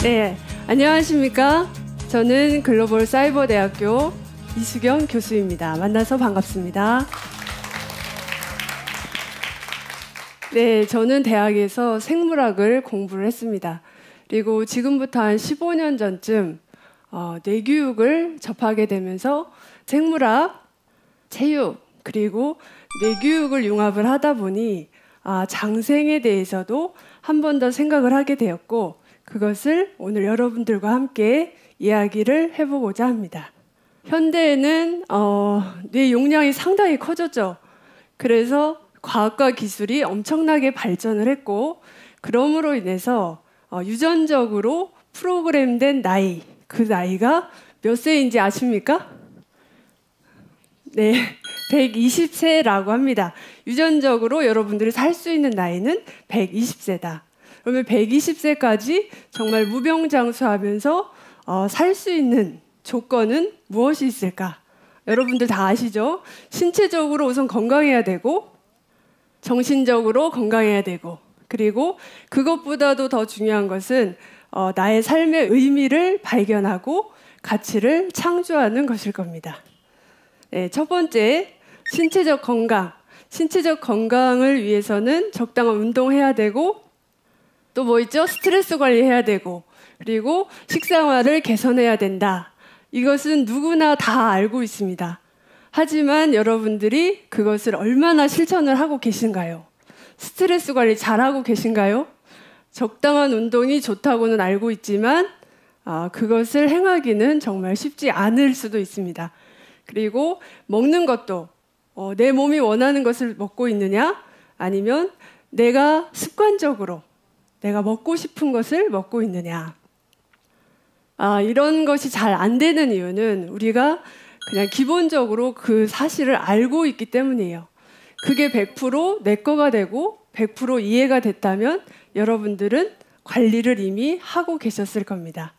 네, 안녕하십니까? 저는 글로벌 사이버대학교 이수경 교수입니다. 만나서 반갑습니다. 네, 저는 대학에서 생물학을 공부를 했습니다. 그리고 지금부터 한 15년 전쯤 뇌교육을 접하게 되면서 생물학, 체육, 그리고 뇌교육을 융합을 하다 보니 장생에 대해서도 한 번 더 생각을 하게 되었고, 그것을 오늘 여러분들과 함께 이야기를 해보고자 합니다. 현대에는 뇌 용량이 상당히 커졌죠. 그래서 과학과 기술이 엄청나게 발전을 했고, 그러므로 인해서 유전적으로 프로그램된 나이, 그 나이가 몇 세인지 아십니까? 네, 120세라고 합니다. 유전적으로 여러분들이 살 수 있는 나이는 120세다. 그러면 120세까지 정말 무병장수하면서 살 수 있는 조건은 무엇이 있을까? 여러분들 다 아시죠? 신체적으로 우선 건강해야 되고, 정신적으로 건강해야 되고, 그리고 그것보다도 더 중요한 것은 나의 삶의 의미를 발견하고 가치를 창조하는 것일 겁니다. 네, 첫 번째, 신체적 건강. 신체적 건강을 위해서는 적당한 운동해야 되고, 또 뭐 있죠? 스트레스 관리해야 되고, 그리고 식생활을 개선해야 된다. 이것은 누구나 다 알고 있습니다. 하지만 여러분들이 그것을 얼마나 실천을 하고 계신가요? 스트레스 관리 잘하고 계신가요? 적당한 운동이 좋다고는 알고 있지만 그것을 행하기는 정말 쉽지 않을 수도 있습니다. 그리고 먹는 것도 내 몸이 원하는 것을 먹고 있느냐, 아니면 내가 습관적으로 내가 먹고 싶은 것을 먹고 있느냐. 이런 것이 잘 안 되는 이유는 우리가 그냥 기본적으로 그 사실을 알고 있기 때문이에요. 그게 100% 내 거가 되고 100% 이해가 됐다면 여러분들은 관리를 이미 하고 계셨을 겁니다.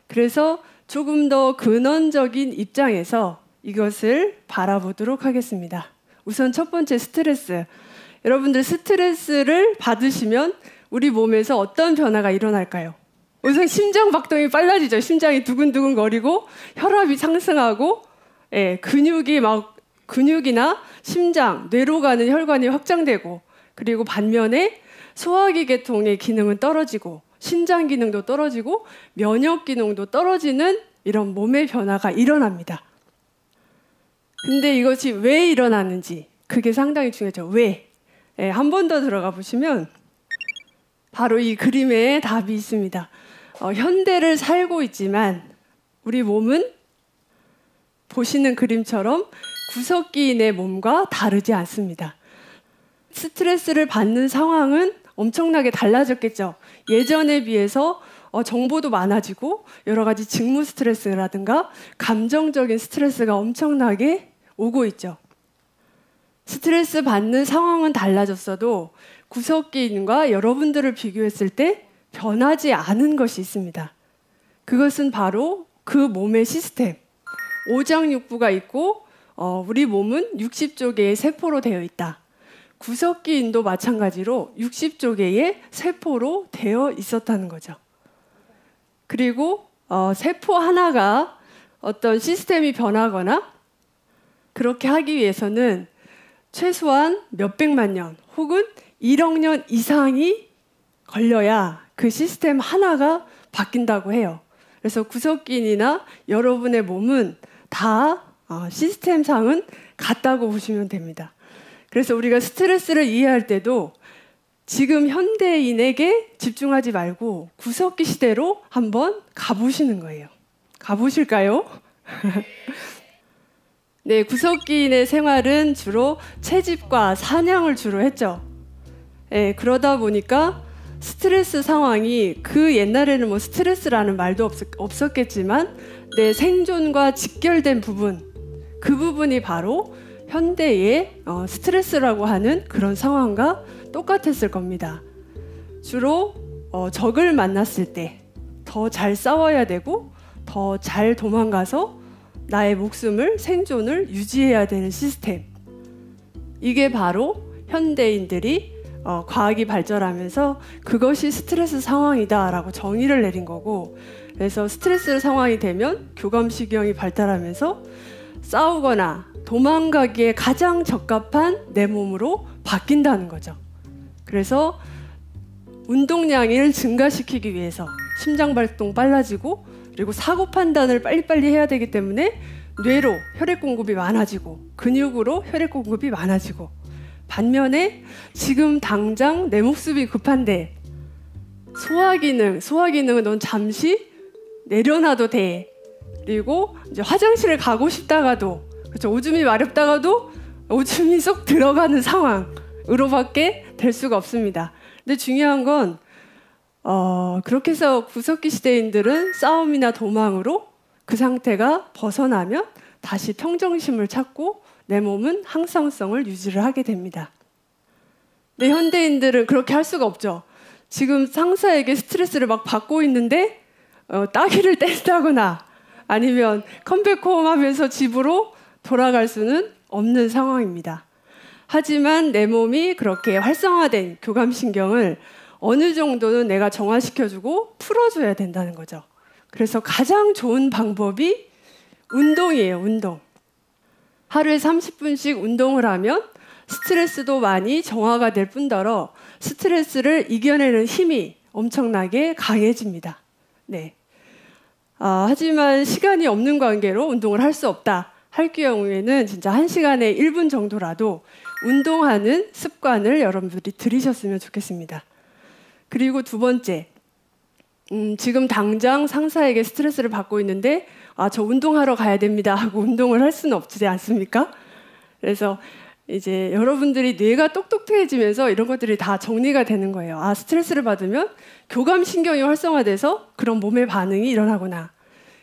그래서 조금 더 근원적인 입장에서 이것을 바라보도록 하겠습니다. 우선 첫 번째, 스트레스. 여러분들 스트레스를 받으시면 우리 몸에서 어떤 변화가 일어날까요? 우선 심장 박동이 빨라지죠. 심장이 두근두근 거리고 혈압이 상승하고, 근육이나 심장, 뇌로 가는 혈관이 확장되고, 그리고 반면에 소화기 계통의 기능은 떨어지고, 신장 기능도 떨어지고, 면역 기능도 떨어지는 이런 몸의 변화가 일어납니다. 근데 이것이 왜 일어나는지, 그게 상당히 중요하죠. 왜? 한 번 더 들어가 보시면 바로 이 그림에 답이 있습니다. 현대를 살고 있지만 우리 몸은 보시는 그림처럼 구석기인의 몸과 다르지 않습니다. 스트레스를 받는 상황은 엄청나게 달라졌겠죠. 예전에 비해서 정보도 많아지고 여러 가지 직무 스트레스라든가 감정적인 스트레스가 엄청나게 오고 있죠. 스트레스 받는 상황은 달라졌어도 구석기인과 여러분들을 비교했을 때 변하지 않은 것이 있습니다. 그것은 바로 그 몸의 시스템. 오장육부가 있고 우리 몸은 60조 개의 세포로 되어 있다. 구석기인도 마찬가지로 60조 개의 세포로 되어 있었다는 거죠. 그리고 세포 하나가 어떤 시스템이 변하거나 그렇게 하기 위해서는 최소한 몇백만 년 혹은 1억 년 이상이 걸려야 그 시스템 하나가 바뀐다고 해요. 그래서 구석기인이나 여러분의 몸은 다 시스템상은 같다고 보시면 됩니다. 그래서 우리가 스트레스를 이해할 때도 지금 현대인에게 집중하지 말고 구석기 시대로 한번 가보시는 거예요. 가보실까요? 네, 구석기인의 생활은 주로 채집과 사냥을 주로 했죠. 네, 그러다 보니까 스트레스 상황이 그 옛날에는 뭐 스트레스라는 말도 없었겠지만 내 생존과 직결된 부분, 그 부분이 바로 현대의 스트레스라고 하는 그런 상황과 똑같았을 겁니다. 주로 적을 만났을 때 더 잘 싸워야 되고 더 잘 도망가서 나의 목숨을, 생존을 유지해야 되는 시스템. 이게 바로 현대인들이 과학이 발전하면서 그것이 스트레스 상황이다라고 정의를 내린 거고, 그래서 스트레스 상황이 되면 교감신경이 발달하면서 싸우거나 도망가기에 가장 적합한 내 몸으로 바뀐다는 거죠. 그래서 운동량을 증가시키기 위해서 심장 발동 빨라지고, 그리고 사고 판단을 빨리빨리 해야 되기 때문에 뇌로 혈액 공급이 많아지고 근육으로 혈액 공급이 많아지고, 반면에 지금 당장 내 목숨이 급한데 소화기능은 넌 잠시 내려놔도 돼. 그리고 이제 화장실을 가고 싶다가도, 그렇죠, 오줌이 마렵다가도 오줌이 쏙 들어가는 상황으로밖에 될 수가 없습니다. 근데 중요한 건 그렇게 해서 구석기 시대인들은 싸움이나 도망으로 그 상태가 벗어나면 다시 평정심을 찾고 내 몸은 항상성을 유지를 하게 됩니다. 근데 현대인들은 그렇게 할 수가 없죠. 지금 상사에게 스트레스를 막 받고 있는데 따귀를 뗀다거나 아니면 컴백홈 하면서 집으로 돌아갈 수는 없는 상황입니다. 하지만 내 몸이 그렇게 활성화된 교감신경을 어느 정도는 내가 정화시켜주고 풀어줘야 된다는 거죠. 그래서 가장 좋은 방법이 운동이에요. 운동. 하루에 30분씩 운동을 하면 스트레스도 많이 정화가 될 뿐더러 스트레스를 이겨내는 힘이 엄청나게 강해집니다. 네. 하지만 시간이 없는 관계로 운동을 할 수 없다 할 경우에는 진짜 1시간에 1분 정도라도 운동하는 습관을 여러분들이 들이셨으면 좋겠습니다. 그리고 두 번째, 지금 당장 상사에게 스트레스를 받고 있는데 저 운동하러 가야 됩니다 하고 운동을 할 수는 없지 않습니까? 그래서 이제 여러분들이 뇌가 똑똑해지면서 이런 것들이 다 정리가 되는 거예요. 스트레스를 받으면 교감신경이 활성화돼서 그런 몸의 반응이 일어나구나.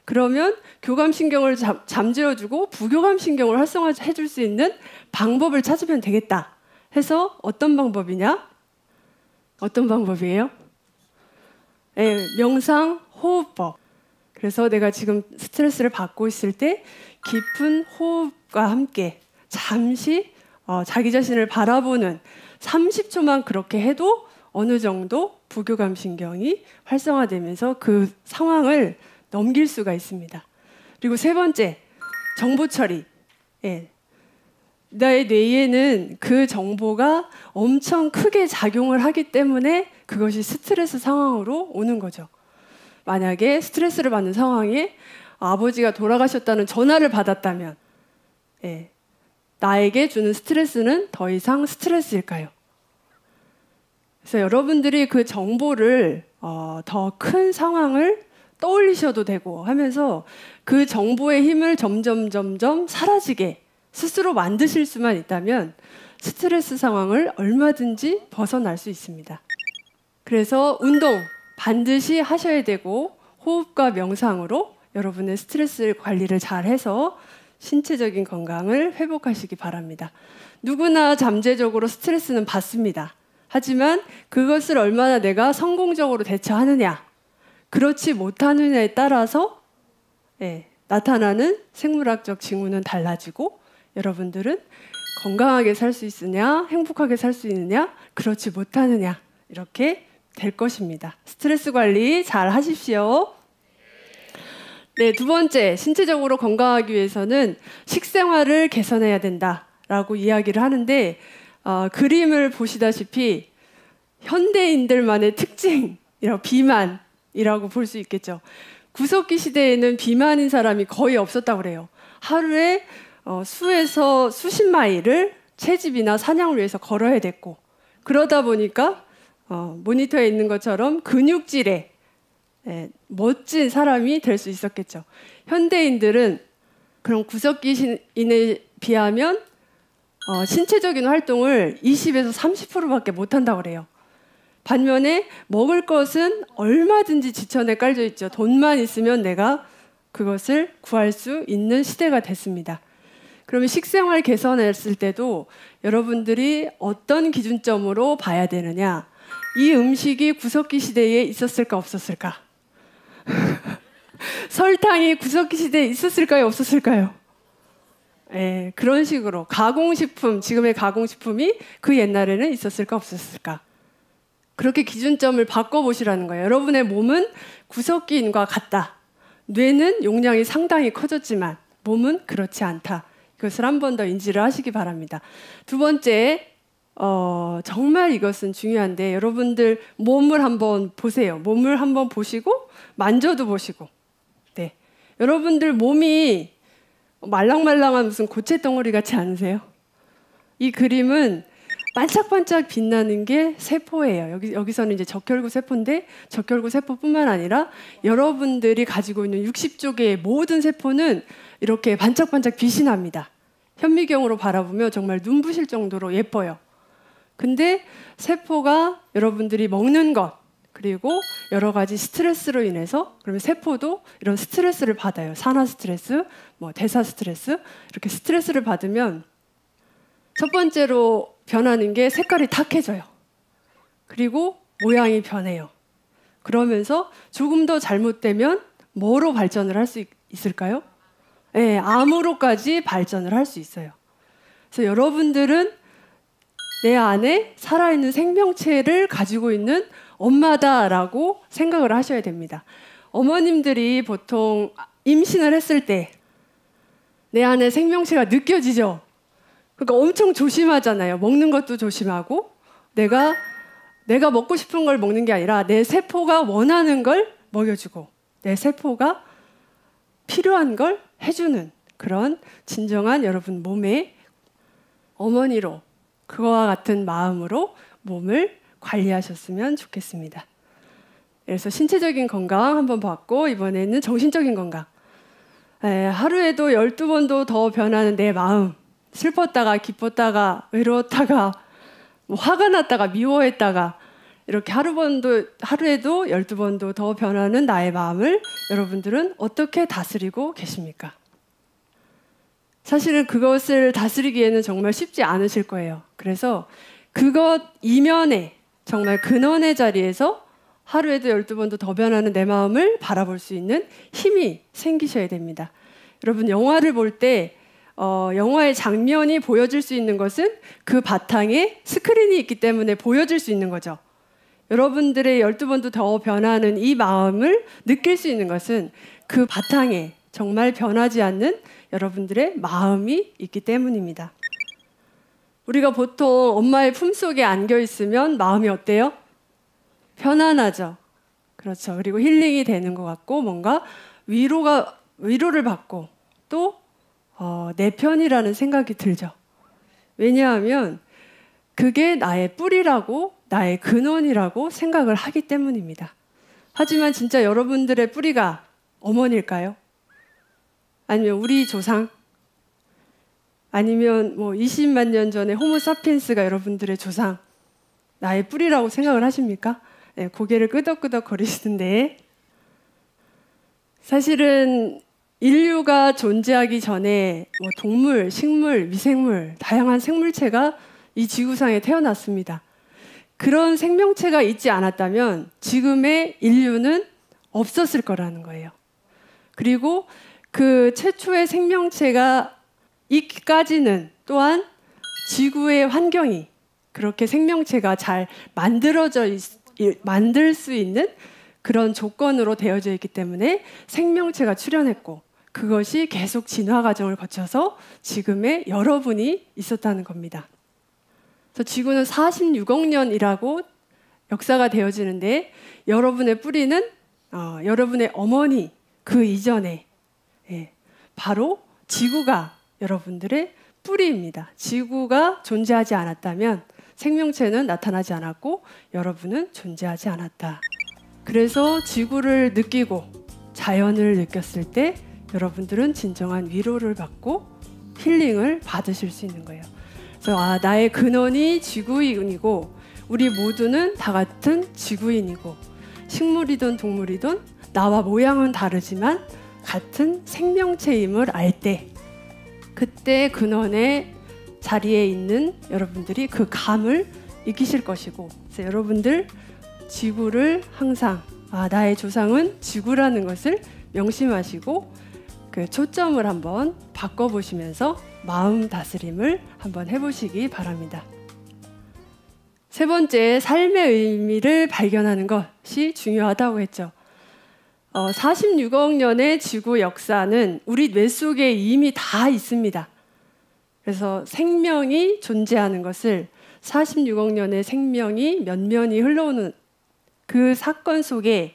그러면 교감신경을 잠재워주고 부교감신경을 활성화해줄 수 있는 방법을 찾으면 되겠다 해서 어떤 방법이냐? 어떤 방법이에요? 네, 명상, 호흡법. 그래서 내가 지금 스트레스를 받고 있을 때 깊은 호흡과 함께 잠시 자기 자신을 바라보는 30초만 그렇게 해도 어느 정도 부교감신경이 활성화되면서 그 상황을 넘길 수가 있습니다. 그리고 세 번째, 정보 처리. 예. 나의 뇌에는 그 정보가 엄청 크게 작용을 하기 때문에 그것이 스트레스 상황으로 오는 거죠. 만약에 스트레스를 받는 상황에 아버지가 돌아가셨다는 전화를 받았다면 나에게 주는 스트레스는 더 이상 스트레스일까요? 그래서 여러분들이 그 정보를 더 큰 상황을 떠올리셔도 되고 하면서 그 정보의 힘을 점점 사라지게 스스로 만드실 수만 있다면 스트레스 상황을 얼마든지 벗어날 수 있습니다. 그래서 운동 반드시 하셔야 되고 호흡과 명상으로 여러분의 스트레스 관리를 잘 해서 신체적인 건강을 회복하시기 바랍니다. 누구나 잠재적으로 스트레스는 받습니다. 하지만 그것을 얼마나 내가 성공적으로 대처하느냐, 그렇지 못하느냐에 따라서 나타나는 생물학적 징후는 달라지고 여러분들은 건강하게 살 수 있으냐, 행복하게 살 수 있느냐, 그렇지 못하느냐 이렇게 될 것입니다. 스트레스 관리 잘 하십시오. 네, 두 번째, 신체적으로 건강하기 위해서는 식생활을 개선해야 된다라고 이야기를 하는데 그림을 보시다시피 현대인들만의 특징, 비만이라고 볼 수 있겠죠. 구석기 시대에는 비만인 사람이 거의 없었다고 그래요. 하루에 수에서 수십 마일을 채집이나 사냥을 위해서 걸어야 됐고, 그러다 보니까 모니터에 있는 것처럼 근육질의 멋진 사람이 될 수 있었겠죠. 현대인들은 그런 구석기인에 비하면 신체적인 활동을 20에서 30%밖에 못한다고 그래요. 반면에 먹을 것은 얼마든지 지천에 깔려 있죠. 돈만 있으면 내가 그것을 구할 수 있는 시대가 됐습니다. 그러면 식생활 개선했을 때도 여러분들이 어떤 기준점으로 봐야 되느냐? 이 음식이 구석기 시대에 있었을까 없었을까? 설탕이 구석기 시대에 있었을까요 없었을까요? 예, 그런 식으로 가공식품, 지금의 가공식품이 그 옛날에는 있었을까 없었을까? 그렇게 기준점을 바꿔보시라는 거예요. 여러분의 몸은 구석기인과 같다. 뇌는 용량이 상당히 커졌지만 몸은 그렇지 않다. 이것을 한 번 더 인지를 하시기 바랍니다. 두 번째, 정말 이것은 중요한데 여러분들 몸을 한번 보세요. 몸을 한번 보시고 만져도 보시고. 네, 여러분들 몸이 말랑말랑한 무슨 고체 덩어리 같지 않으세요? 이 그림은 반짝반짝 빛나는 게 세포예요. 여기서는 이제 적혈구 세포인데 적혈구 세포뿐만 아니라 여러분들이 가지고 있는 60조 개의 모든 세포는 이렇게 반짝반짝 빛이 납니다. 현미경으로 바라보면 정말 눈부실 정도로 예뻐요. 근데 세포가 여러분들이 먹는 것 그리고 여러 가지 스트레스로 인해서 그러면 세포도 이런 스트레스를 받아요. 산화 스트레스, 대사 스트레스 이렇게 스트레스를 받으면 첫 번째로 변하는 게 색깔이 탁해져요. 그리고 모양이 변해요. 그러면서 조금 더 잘못되면 뭐로 발전을 할 수 있을까요? 네, 암으로까지 발전을 할 수 있어요. 그래서 여러분들은 내 안에 살아있는 생명체를 가지고 있는 엄마다라고 생각을 하셔야 됩니다. 어머님들이 보통 임신을 했을 때 내 안에 생명체가 느껴지죠? 그러니까 엄청 조심하잖아요. 먹는 것도 조심하고 내가 먹고 싶은 걸 먹는 게 아니라 내 세포가 원하는 걸 먹여주고 내 세포가 필요한 걸 해주는 그런 진정한 여러분 몸의 어머니로 그거와 같은 마음으로 몸을 관리하셨으면 좋겠습니다. 그래서 신체적인 건강 한번 봤고 이번에는 정신적인 건강. 하루에도 12번도 더 변하는 내 마음. 슬펐다가 기뻤다가 외로웠다가 화가 났다가 미워했다가 이렇게 하루에도 12번도 더 변하는 나의 마음을 여러분들은 어떻게 다스리고 계십니까? 사실은 그것을 다스리기에는 정말 쉽지 않으실 거예요. 그래서 그것 이면에 정말 근원의 자리에서 하루에도 12번도 더 변하는 내 마음을 바라볼 수 있는 힘이 생기셔야 됩니다. 여러분 영화를 볼 때 영화의 장면이 보여질 수 있는 것은 그 바탕에 스크린이 있기 때문에 보여질 수 있는 거죠. 여러분들의 12번도 더 변하는 이 마음을 느낄 수 있는 것은 그 바탕에 정말 변하지 않는 여러분들의 마음이 있기 때문입니다. 우리가 보통 엄마의 품속에 안겨 있으면 마음이 어때요? 편안하죠. 그렇죠. 그리고 힐링이 되는 것 같고 뭔가 위로를 받고 또 내 편이라는 생각이 들죠. 왜냐하면 그게 나의 뿌리라고 나의 근원이라고 생각을 하기 때문입니다. 하지만 진짜 여러분들의 뿌리가 어머니일까요? 아니면 우리 조상? 아니면 20만 년 전에 호모사피엔스가 여러분들의 조상, 나의 뿌리라고 생각을 하십니까? 네, 고개를 끄덕끄덕 거리시는데 사실은 인류가 존재하기 전에 동물, 식물, 미생물, 다양한 생물체가 이 지구상에 태어났습니다. 그런 생명체가 있지 않았다면 지금의 인류는 없었을 거라는 거예요. 그리고 그 최초의 생명체가 있기까지는 또한 지구의 환경이 그렇게 생명체가 잘 만들 수 있는 그런 조건으로 되어져 있기 때문에 생명체가 출현했고 그것이 계속 진화 과정을 거쳐서 지금의 여러분이 있었다는 겁니다. 그래서 지구는 46억 년이라고 역사가 되어지는데 여러분의 뿌리는 여러분의 어머니 그 이전에 바로 지구가 여러분들의 뿌리입니다. 지구가 존재하지 않았다면 생명체는 나타나지 않았고 여러분은 존재하지 않았다. 그래서 지구를 느끼고 자연을 느꼈을 때 여러분들은 진정한 위로를 받고 힐링을 받으실 수 있는 거예요. 그래서 나의 근원이 지구인이고 우리 모두는 다 같은 지구인이고 식물이든 동물이든 나와 모양은 다르지만 같은 생명체임을 알 때 그때 근원의 자리에 있는 여러분들이 그 감을 익히실 것이고 그래서 여러분들 지구를 항상 나의 조상은 지구라는 것을 명심하시고 그 초점을 한번 바꿔보시면서 마음 다스림을 한번 해보시기 바랍니다. 세 번째, 삶의 의미를 발견하는 것이 중요하다고 했죠. 46억 년의 지구 역사는 우리 뇌 속에 이미 다 있습니다. 그래서 생명이 존재하는 것을 46억 년의 생명이 면면이 흘러오는 그 사건 속에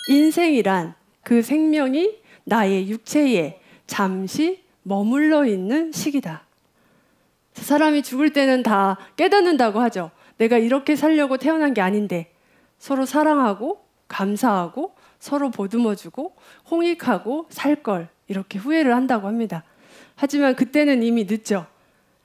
인생이란 그 생명이 나의 육체에 잠시 머물러 있는 시기다. 사람이 죽을 때는 다 깨닫는다고 하죠. 내가 이렇게 살려고 태어난 게 아닌데 서로 사랑하고 감사하고 서로 보듬어주고 홍익하고 살 걸 이렇게 후회를 한다고 합니다. 하지만 그때는 이미 늦죠.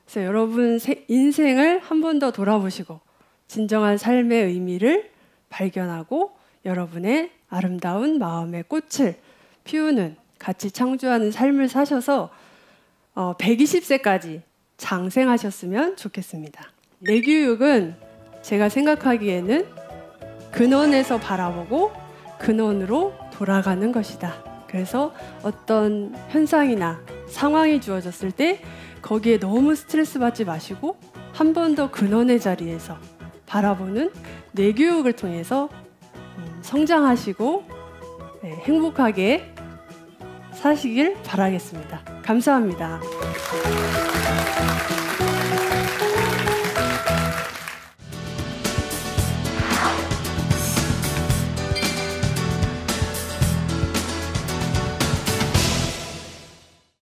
그래서 여러분 인생을 한 번 더 돌아보시고 진정한 삶의 의미를 발견하고 여러분의 아름다운 마음의 꽃을 피우는 같이 창조하는 삶을 사셔서 120세까지 장생하셨으면 좋겠습니다. 뇌교육은 제가 생각하기에는 근원에서 바라보고 근원으로 돌아가는 것이다. 그래서 어떤 현상이나 상황이 주어졌을 때 거기에 너무 스트레스 받지 마시고 한 번 더 근원의 자리에서 바라보는 뇌교육을 통해서 성장하시고 행복하게 사시길 바라겠습니다. 감사합니다.